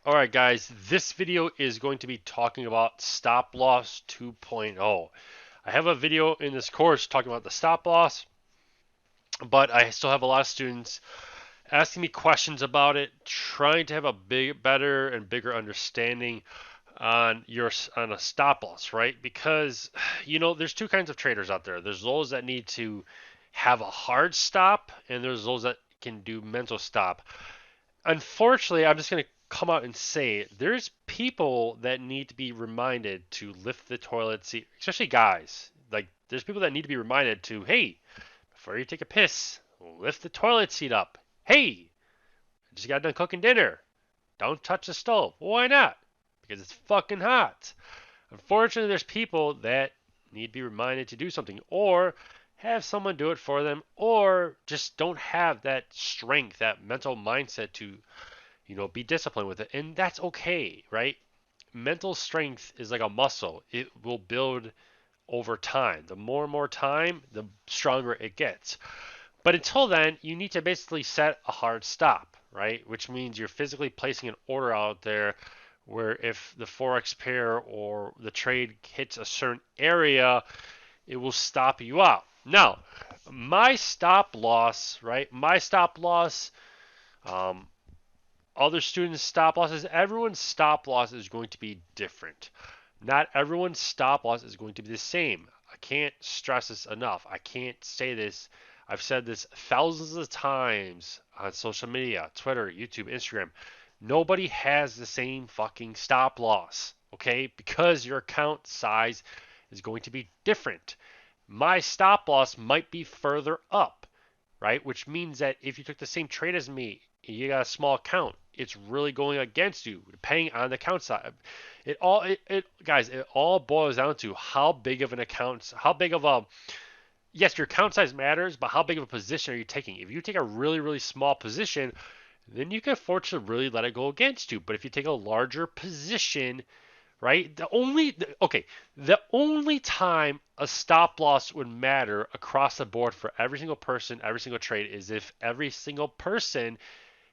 Alright guys, this video is going to be talking about stop loss 2.0. I have a video in this course talking about the stop loss, but I still have a lot of students asking me questions about it, trying to have a better and bigger understanding on a stop loss, right? Because there's two kinds of traders out there. There's those that need to have a hard stop, and there's those that can do mental stop. Unfortunately, I'm just going to come out and say there's people that need to be reminded to lift the toilet seat, especially guys. Like, there's people that need to be reminded to, hey, before you take a piss, lift the toilet seat up. Hey, I just got done cooking dinner. Don't touch the stove. Why not? Because it's fucking hot. Unfortunately, there's people that need to be reminded to do something, or have someone do it for them, or just don't have that strength, that mental mindset to be disciplined with it. And that's okay, right? Mental strength is like a muscle. It will build over time. The more and more time, the stronger it gets. But until then, you need to basically set a hard stop, right? Which means you're physically placing an order out there where if the forex pair or the trade hits a certain area, it will stop you out. Now, my stop loss, right? My stop loss, um, other students' stop losses, everyone's stop loss is going to be different. Not everyone's stop loss is going to be the same. I can't stress this enough. I can't say this. I've said this thousands of times on social media, Twitter, YouTube, Instagram. Nobody has the same fucking stop loss, okay? Because your account size is going to be different. My stop loss might be further up, right? Which means that if you took the same trade as me, you got a small account, it's really going against you, depending on the account size. Guys, it all boils down to how big of an account, how big of a, yes, your account size matters, but how big of a position are you taking? If you take a really, really small position, then you can afford to really let it go against you. But if you take a larger position, right? The only time a stop loss would matter across the board for every single person, every single trade is if every single person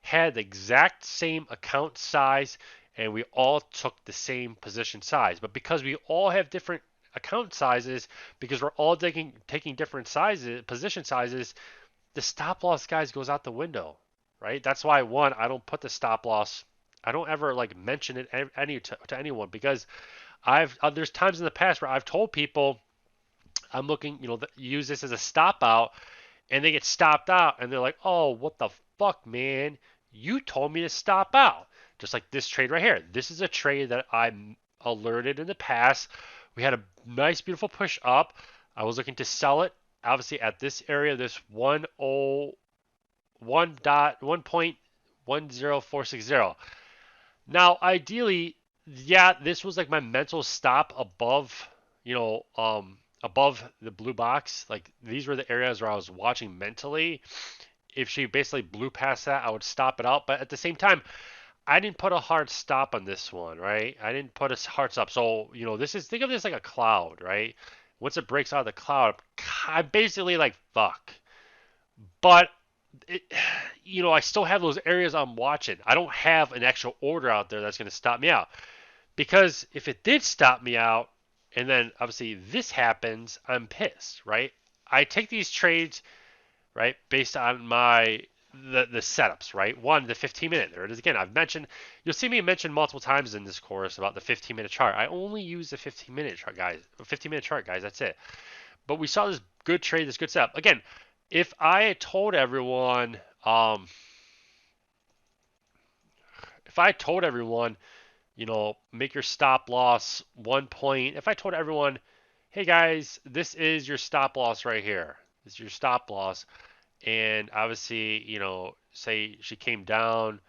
had the exact same account size and we all took the same position size. But because we all have different account sizes, because we're all taking different sizes, position sizes, the stop loss guys goes out the window, right? That's why one, I don't put the stop loss. I don't ever like mention it to anyone because I've there's times in the past where I've told people I'm looking, use this as a stop out, and they get stopped out, and they're like, "Oh, what the fuck, man? You told me to stop out." Just like this trade right here. This is a trade that I'm alerted in the past. We had a nice, beautiful push up. I was looking to sell it, obviously at this area, this 1.10460. Now, ideally, yeah, this was like my mental stop above, above the blue box. Like these were the areas where I was watching mentally. If she basically blew past that, I would stop it out. But at the same time, I didn't put a hard stop on this one, right? I didn't put a hard stop. So, this is, think of this like a cloud, right? Once it breaks out of the cloud, I'm basically like, fuck. But it, I still have those areas I'm watching. I don't have an actual order out there that's going to stop me out. Because if it did stop me out, and then obviously this happens, I'm pissed, right? I take these trades, right, based on the setups, right? One, the 15-minute. There it is again. You'll see me mention multiple times in this course about the 15-minute chart. I only use the 15-minute chart, guys. 15-minute chart, guys. That's it. But we saw this good trade, this good setup. Again, if I had told everyone, if I told everyone, make your stop loss 1 point. If I told everyone, hey guys, this is your stop loss right here. This is your stop loss. And obviously, say she came down,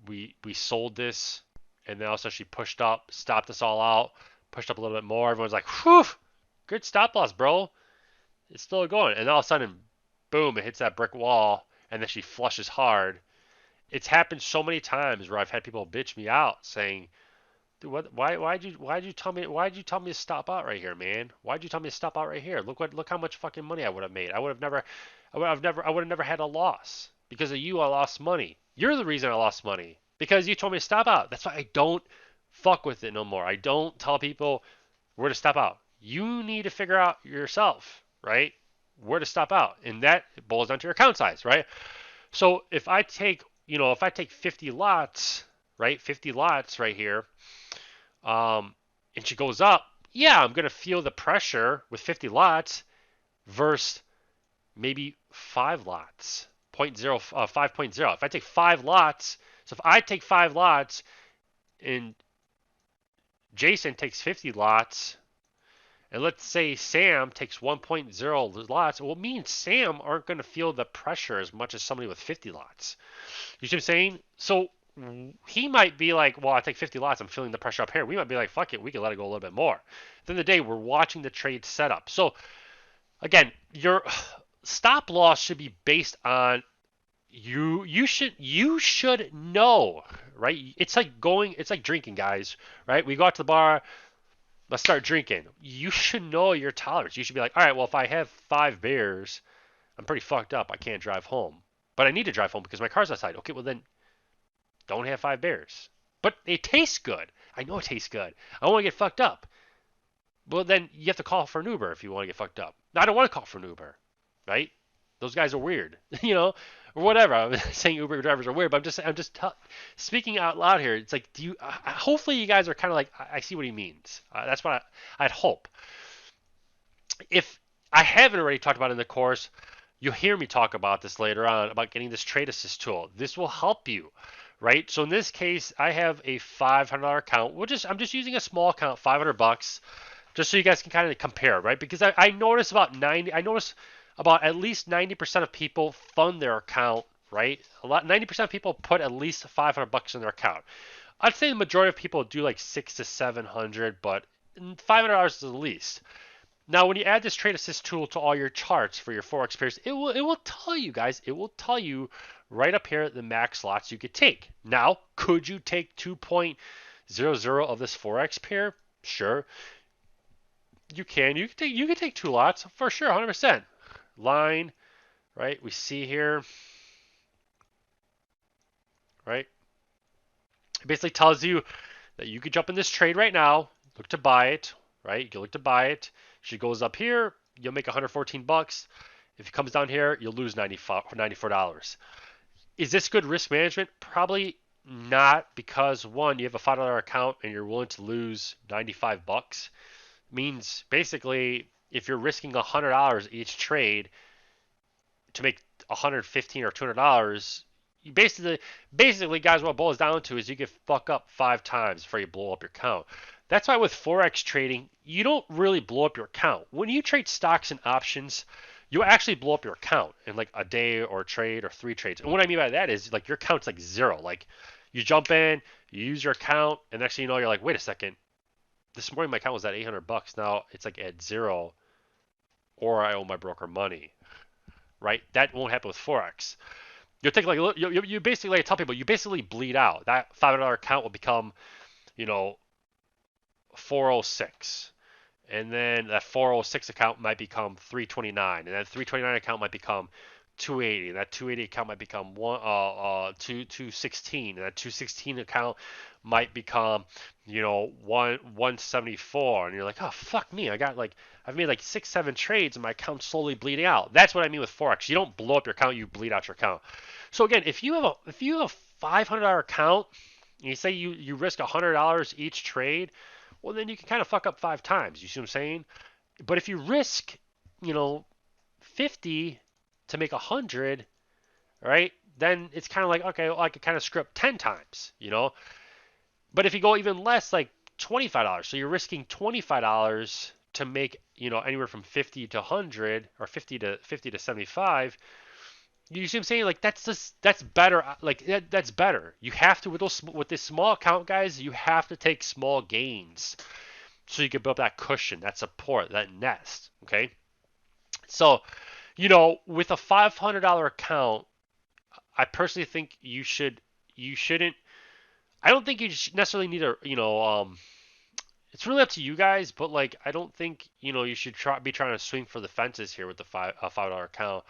we sold this, and then also she pushed up, stopped us all out, pushed up a little bit more. Everyone's like, whew, good stop loss, bro. It's still going. And all of a sudden, boom, it hits that brick wall, and then she flushes hard. It's happened so many times where I've had people bitch me out saying, dude, what? Why'd you tell me to stop out right here, man? Why'd you tell me to stop out right here? Look how much fucking money I would have made. I would have never had a loss because of you. I lost money. You're the reason I lost money. because you told me to stop out. That's why I don't fuck with it no more. I don't tell people where to stop out. You need to figure out yourself, right? Where to stop out, and that boils down to your account size, right? So if I take, if I take 50 lots, right, 50 lots right here, and she goes up, yeah, I'm gonna feel the pressure with 50 lots versus maybe 5 lots, 5.0. If I take 5 lots, so if I take 5 lots and Jason takes 50 lots, and let's say Sam takes 1.0 lots, well, me and Sam aren't going to feel the pressure as much as somebody with 50 lots. You see what I'm saying? So he might be like, well, I take 50 lots, I'm feeling the pressure up here. We might be like, fuck it, we can let it go a little bit more. At the end of the day, we're watching the trade setup. So again, your stop loss should be based on you should know, right? It's like drinking, guys, right? We go out to the bar, let's start drinking. You should know your tolerance. You should be like, all right, well, if I have 5 beers, I'm pretty fucked up. I can't drive home, but I need to drive home because my car's outside. Okay, well then don't have 5 beers. But it tastes good. I know it tastes good. I want to get fucked up. Well, then you have to call for an Uber if you want to get fucked up. I don't want to call for an Uber, right? Those guys are weird, or whatever. I'm saying Uber drivers are weird, but speaking out loud here. It's like, do you? Hopefully, you guys are kind of like, I see what he means. That's what I'd hope. If I haven't already talked about it in the course, you'll hear me talk about this later on about getting this trade assist tool. This will help you, right? So in this case, I have a $500 account. I'm just using a small account, $500, just so you guys can kind of compare, right? Because I notice I notice about at least 90% of people fund their account, right? 90% of people put at least $500 in their account. I'd say the majority of people do like 600 to 700, but $500 is the least. Now, when you add this trade assist tool to all your charts for your forex pairs, it will tell you guys. It will tell you right up here the max lots you could take. Now, could you take 2.00 of this forex pair? Sure, you can. You can take 2 lots for sure, 100%. Line, right? We see here, right? It basically tells you that you could jump in this trade right now, look to buy it, right? You can look to buy it. She goes up here, you'll make 114 bucks. If it comes down here, you'll lose $94. Is this good risk management? Probably not, because one, you have a $5 account and you're willing to lose 95 bucks. Means basically if you're risking $100 each trade to make 115 or $200, you basically guys, what it boils down to is you can fuck up 5 times before you blow up your account. That's why with forex trading, you don't really blow up your account. When you trade stocks and options, you actually blow up your account in like a day or a trade or 3 trades. And what I mean by that is like your account's like zero. Like you jump in, you use your account, and next thing you know, you're like, wait a second, this morning my account was at 800 bucks. Now it's like at zero, or I owe my broker money, right? That won't happen with forex. You'll take like you basically, like, tell people, you basically bleed out. That $500 account will become, you know, 406, and then that 406 account might become 329, and that 329 account might become 280, and that 280 account might become 216, and that 216 account might become, 174, and you're like, oh fuck me, I've made like 6 7 trades and my account's slowly bleeding out. That's what I mean with forex. You don't blow up your account, you bleed out your account. So again, if you have a $500 account, and you say you risk $100 each trade, well then you can kind of fuck up 5 times. You see what I'm saying? But if you risk, you know, 50 to make 100, right? Then it's kind of like, okay, well, I could kind of screw up 10 times. But if you go even less, like $25, so you're risking $25 to make, anywhere from 50 to 100, or 50 to 75. You see what I'm saying? Like that's better. Like that's better. You have to, with this small account, guys. You have to take small gains so you can build that cushion, that support, that nest. Okay. So, with a $500 account, I personally think you shouldn't. I don't think you necessarily need it's really up to you guys, but like I don't think you should be trying to swing for the fences here with the $5 account.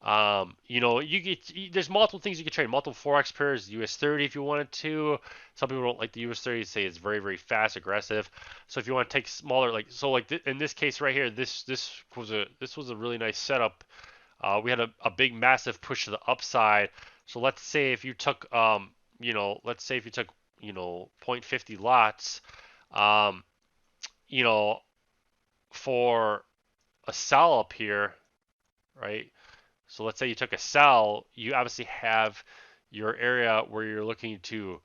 You get there's multiple things you can trade, multiple forex pairs, US 30 if you wanted to. Some people don't like the US 30; say it's very very fast, aggressive. So if you want to take smaller, like so, like in this case right here, this was a really nice setup. We had a big massive push to the upside. So let's say if you took let's say if you took 0.50 lots, um, you know, for a sell up here, right? So let's say you took a sell, you obviously have your area where you're looking to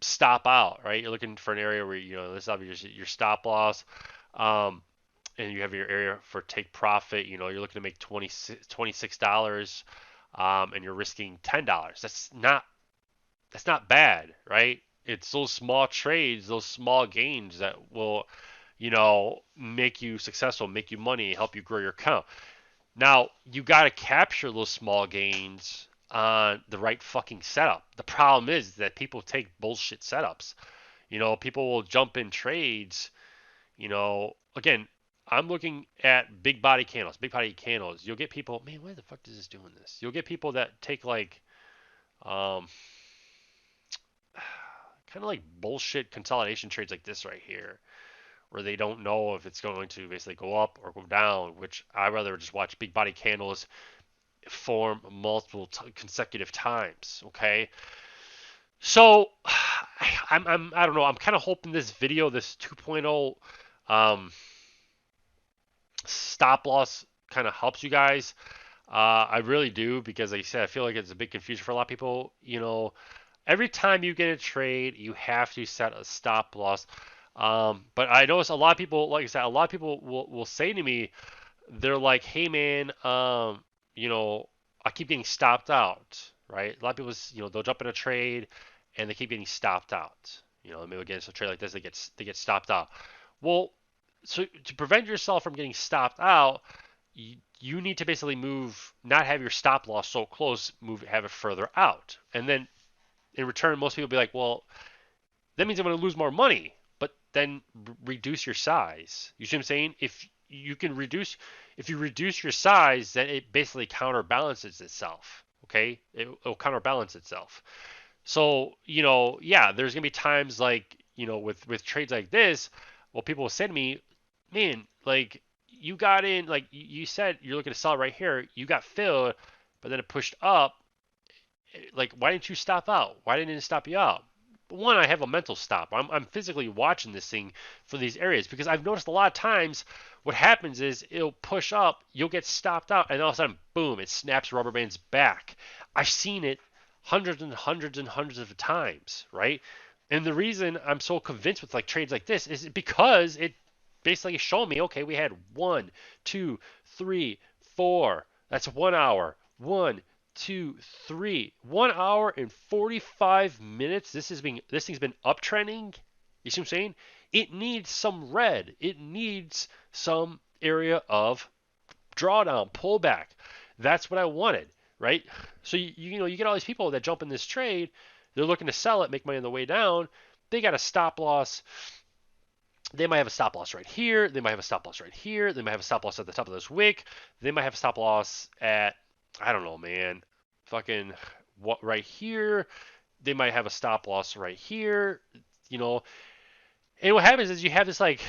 stop out, right? You're looking for an area where this is obviously your stop loss, um, and you have your area for take profit. You're looking to make $26, and you're risking $10. That's not bad, right? It's those small trades, those small gains that will make you successful, make you money, help you grow your account. Now, you got to capture those small gains on the right fucking setup. The problem is that people take bullshit setups. People will jump in trades. Again, I'm looking at big body candles, big body candles. You'll get people, man, why the fuck is this doing this? You'll get people that take like, um, kind of like bullshit consolidation trades like this right here, where they don't know if it's going to basically go up or go down, which I rather just watch big body candles form multiple consecutive times. Okay, so I don't know. I'm kind of hoping this video, this 2.0 um, stop loss, kind of helps you guys. I really do, because like I said, I feel like it's a big confusion for a lot of people. Every time you get a trade, you have to set a stop loss. But I notice a lot of people, like I said, a lot of people will say to me, they're like, "Hey man, I keep getting stopped out, right?" A lot of people, they'll jump in a trade and they keep getting stopped out. Maybe again, a trade like this, they get stopped out. Well, so to prevent yourself from getting stopped out, you need to basically not have your stop loss so close, have it further out, and then in return, most people will be like, "Well, that means I'm going to lose more money." But then reduce your size. You see what I'm saying? If you reduce your size, then it basically counterbalances itself. Okay, it'll counterbalance itself. So yeah, there's gonna be times like with trades like this, well, people will say to me, "Man, like you got in, like you said you're looking to sell right here, you got filled, but then it pushed up, like why didn't you stop out? Why didn't it stop you out?" One, I have a mental stop. I'm physically watching this thing for these areas, because I've noticed a lot of times what happens is it'll push up, you'll get stopped out, and all of a sudden, boom, it snaps rubber bands back. I've seen it hundreds and hundreds and hundreds of times, right? And the reason I'm so convinced with like trades like this is because it basically showed me, okay, we had 1, 2, 3, 4. That's 1 hour. 1, 2, 3. 1 hour and 45 minutes. This thing's been uptrending. You see what I'm saying? It needs some red. It needs some area of drawdown, pullback. That's what I wanted, right? So you get all these people that jump in this trade. They're looking to sell it, make money on the way down. They got a stop loss. They might have a stop loss right here. They might have a stop loss right here. They might have a stop loss at the top of this wick. They might have a stop loss at, I don't know, man, fucking what right here. They might have a stop loss right here. You know, and what happens is you have this like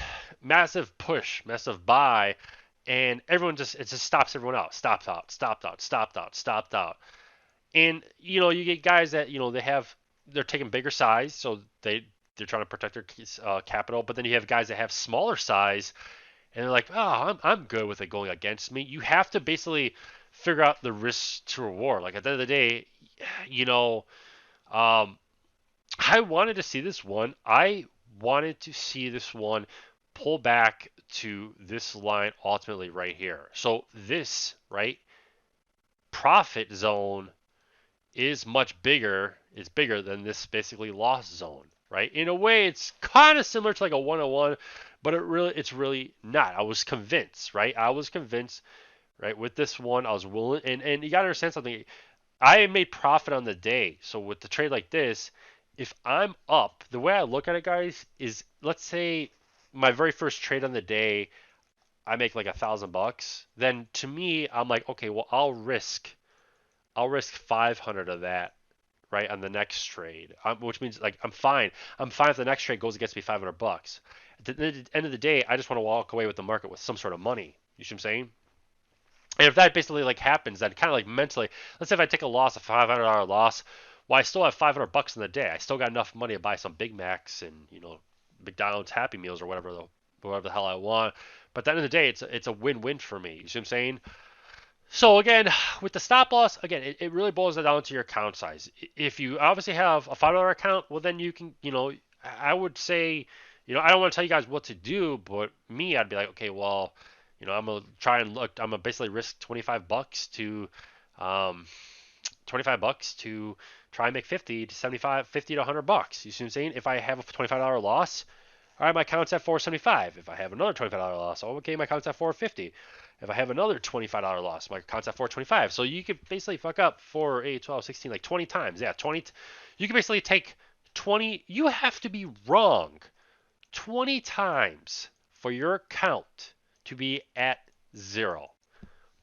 massive push, massive buy, and it just stops everyone out. Stopped out, stopped out, stopped out, stopped out. And you get guys that they're taking bigger size, so they're trying to protect their capital. But then you have guys that have smaller size, and they're like, "Oh, I'm good with it going against me." You have to basically figure out the risk to reward. Like at the end of the day, you know, um, I wanted to see this one. I wanted to see this one pull back to this line ultimately right here. So this right profit zone is much bigger. It's bigger than this basically loss zone, right? In a way, it's kind of similar to like a 101, but it's really not. I was convinced, right? I was convinced, right? With this one, I was willing, and you gotta understand something. I made profit on the day, so with the trade like this, if I'm up, the way I look at it, guys, is let's say my very first trade on the day, I make like $1,000, then to me, I'm like, okay, well, I'll risk 500 of that right on the next trade, which means like I'm fine. I'm fine if the next trade goes against me $500. At the end of the day, I just want to walk away with the market with some sort of money. You see what I'm saying? And if that basically like happens, then kind of like mentally, let's say if I take a loss, a $500 loss, well, I still have $500 in the day. I still got enough money to buy some Big Macs and McDonald's Happy Meals or whatever the hell I want. But at the end of the day, it's a win-win for me. You see what I'm saying? So again, with the stop loss, again, it really boils down to your account size. If you obviously have a $5 account, well then you can, I would say, I don't want to tell you guys what to do, but me, I'd be like, okay, well, I'm gonna try and look. I'm gonna basically risk um, 25 bucks to try and make 50 to 75, 50 to $100. You see what I'm saying? If I have a $25 loss, all right, my account's at 475. If I have another $25 loss, oh, okay, my account's at 450. If I have another $25 loss, my account's at 425. So you could basically fuck up 4, 8, 12, 16, like 20 times. Yeah, 20. You can basically take 20. You have to be wrong 20 times for your account to be at zero.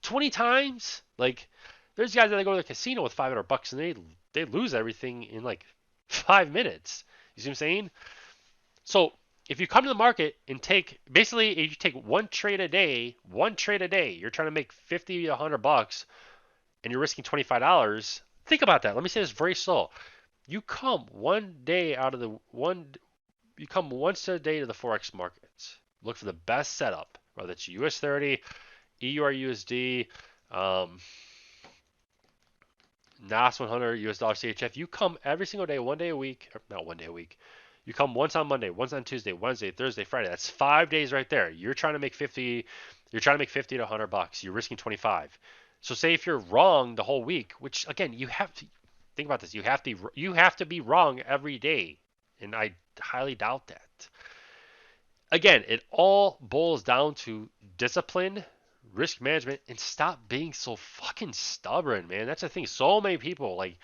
20 times? Like, there's guys that go to the casino with $500 and they lose everything in like 5 minutes. You see what I'm saying? So if you come to the market and take basically if you take one trade a day, you're trying to make 50 to $100 and you're risking $25. Think about that. Let me say this very slow. You come one day out of the one you come once a day to the forex markets. Look for the best setup, whether it's US 30, EUR um, NAS 100, US dollar CHF. You come every single day, one day a week, or not one day a week. You come once on Monday, once on Tuesday, Wednesday, Thursday, Friday. That's 5 days right there. You're trying to make 50. You're trying to make 50 to $100. You're risking 25. So say if you're wrong the whole week, which again you have to think about this. You have to be wrong every day, and I highly doubt that. Again, it all boils down to discipline, risk management, and stop being so fucking stubborn, man. That's the thing. So many people like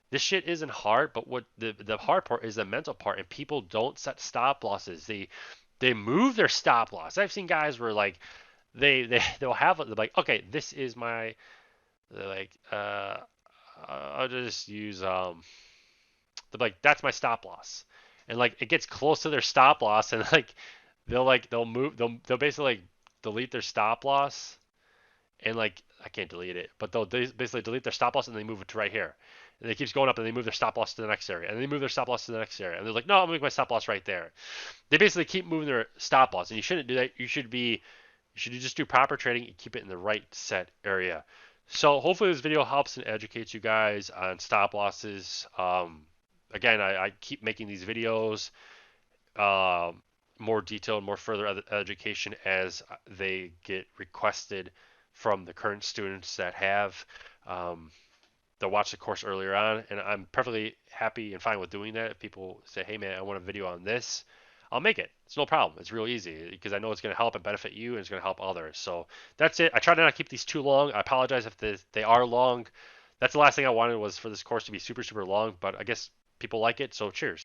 this shit isn't hard, but what the hard part is the mental part, and people don't set stop losses. They move their stop loss. I've seen guys where like they'll have they're like, okay, this is my they're like I'll just use they're like that's my stop loss, and like it gets close to their stop loss, and they'll basically like delete their stop loss, and like I can't delete it, but they'll basically delete their stop loss and they move it to right here. And it keeps going up and they move their stop loss to the next area. And they move their stop loss to the next area. And they're like, no, I'm gonna make my stop loss right there. They basically keep moving their stop loss. And you shouldn't do that. You should just do proper trading and keep it in the right set area. So hopefully this video helps and educates you guys on stop losses. Again, I keep making these videos. More detailed, more further education as they get requested from the current students that have they'll watch the course earlier on, and I'm perfectly happy and fine with doing that. If people say, "Hey, man, I want a video on this," I'll make it. It's no problem. It's real easy because I know it's going to help and benefit you, and it's going to help others. So that's it. I try to not keep these too long. I apologize if they are long. That's the last thing I wanted was for this course to be super, super long, but I guess people like it. So cheers.